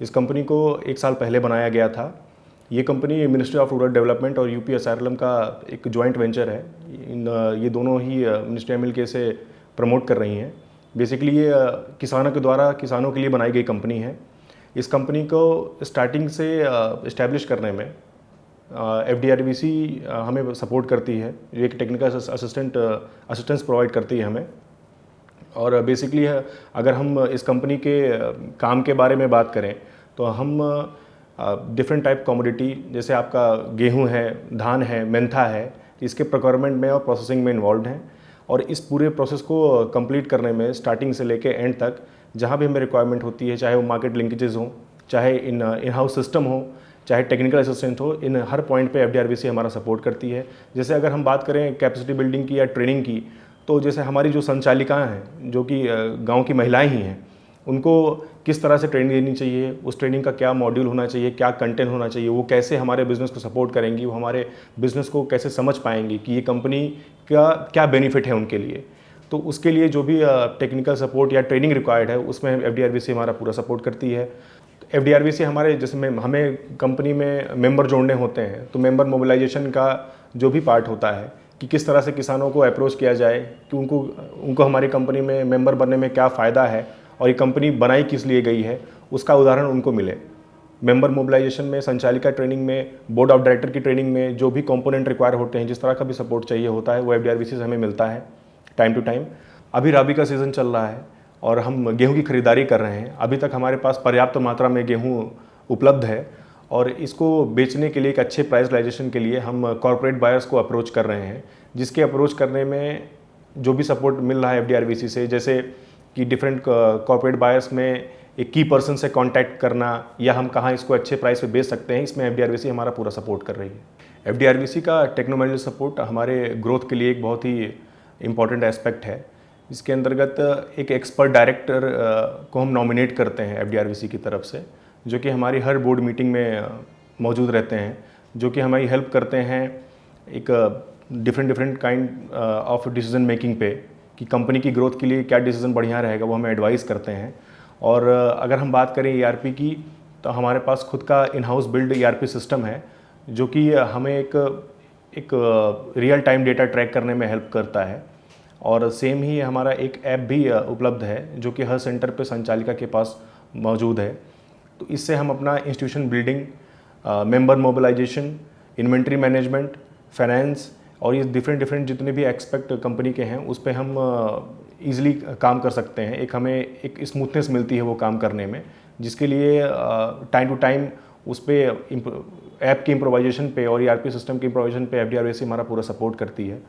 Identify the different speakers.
Speaker 1: इस कंपनी को 1 साल पहले बनाया गया था। ये company ministry of rural development और यूपी एसआरएलएम का एक जॉइंट वेंचर है। ये दोनों ही मिनिस्ट्री एमएलके से प्रमोट कर रही हैं। बेसिकली ये किसानों के द्वारा किसानों के लिए बनाई गई कंपनी है। इस कंपनी को स्टार्टिंग से इस्टेब्लिश करने में एफडीआरवीसी हमें सपोर्ट करती है, एक टेक्निकल असिस्टेंस प्रोवाइड करती है हमें। और बेसिकली अगर हम इस कंपनी के काम के बारे में बात करें तो हम डिफरेंट टाइप कमोडिटी, जैसे आपका गेहूं है, धान है, मेंथा है, इसके प्रोक्योरमेंट में और प्रोसेसिंग में इन्वॉल्व हैं। और इस पूरे प्रोसेस को कंप्लीट करने में स्टार्टिंग से लेके एंड तक जहाँ भी हमें रिक्वायरमेंट होती है, चाहे वो मार्केट लिंकेजेस हो, चाहे इन हाउस सिस्टम हो, चाहे टेक्निकल असिस्टेंट हो, इन हर पॉइंट पे एफडीआरवीसी हमारा सपोर्ट करती है। जैसे अगर हम बात करें कैपेसिटी बिल्डिंग की या ट्रेनिंग की, तो जैसे हमारी जो संचालिकाएँ हैं, जो कि गाँव की महिलाएँ ही हैं, उनको किस तरह से ट्रेनिंग देनी चाहिए, उस ट्रेनिंग का क्या मॉड्यूल होना चाहिए, क्या कंटेंट होना चाहिए, वो कैसे हमारे बिज़नेस को सपोर्ट करेंगी, वो हमारे बिज़नेस को कैसे समझ पाएंगी कि ये कंपनी का क्या बेनिफिट है उनके लिए। तो उसके लिए जो भी टेक्निकल सपोर्ट या ट्रेनिंग रिक्वायर्ड है, उसमें एफडीआरवीसी हमारा पूरा सपोर्ट करती है। एफडीआरवीसी हमारे जैसे हमें कंपनी में मेंबर जोड़ने होते हैं, तो मेंबर मोबिलाइजेशन का जो भी पार्ट होता है कि किस तरह से किसानों को अप्रोच किया जाए कि उनको हमारी कंपनी में मेंबर बनने में क्या फ़ायदा है और ये कंपनी बनाई किस लिए गई है, उसका उदाहरण उनको मिले। मेंबर मोबिलाइजेशन में, संचालिका ट्रेनिंग में, बोर्ड ऑफ डायरेक्टर की ट्रेनिंग में जो भी कंपोनेंट रिक्वायर होते हैं, जिस तरह का भी सपोर्ट चाहिए होता है, वो एफडीआरवीसी से हमें मिलता है टाइम टू टाइम। अभी राबी का सीज़न चल रहा है और हम गेहूं की खरीदारी कर रहे हैं। अभी तक हमारे पास पर्याप्त मात्रा में गेहूं उपलब्ध है और इसको बेचने के लिए एक अच्छे प्राइस रियलाइजेशन के लिए हम कॉर्पोरेट बायर्स को अप्रोच कर रहे हैं, जिसके अप्रोच करने में जो भी सपोर्ट मिल रहा है एफडीआरवीसी से, जैसे कि डिफरेंट कॉर्पोरेट बायर्स में एक की पर्सन से कांटेक्ट करना या हम कहाँ इसको अच्छे प्राइस पे बेच सकते हैं, इसमें एफडीआरवीसी हमारा पूरा सपोर्ट कर रही है। एफडीआरवीसी का टेक्नोलॉजी सपोर्ट हमारे ग्रोथ के लिए एक बहुत ही इम्पॉर्टेंट एस्पेक्ट है। इसके अंतर्गत एक एक्सपर्ट डायरेक्टर को हम नॉमिनेट करते हैं एफडीआरवीसी की तरफ से, जो कि हमारी हर बोर्ड मीटिंग में मौजूद रहते हैं, जो कि हमारी हेल्प करते हैं एक different kind of decision making पे कि कंपनी की ग्रोथ के लिए क्या डिसीजन बढ़िया रहेगा, वो हमें एडवाइस करते हैं। और अगर हम बात करें ईआरपी की, तो हमारे पास खुद का in house build ERP system है, जो कि हमें एक रियल टाइम डेटा ट्रैक करने में हेल्प करता है। और सेम ही हमारा एक ऐप भी उपलब्ध है, जो कि हर सेंटर पे संचालिका के पास मौजूद है। तो इससे हम अपना institution building, member mobilisation, inventory management, finance और ये डिफरेंट जितने भी एक्सपेक्ट कंपनी के हैं, उस पर हम ईज़िली काम कर सकते हैं। हमें एक स्मूथनेस मिलती है वो काम करने में, जिसके लिए टाइम टू टाइम उस पर ऐप की इम्प्रोवाइजेशन पे और ईआरपी सिस्टम की इम्प्रोवाइजेशन पे एफडीआरवीसी हमारा पूरा सपोर्ट करती है।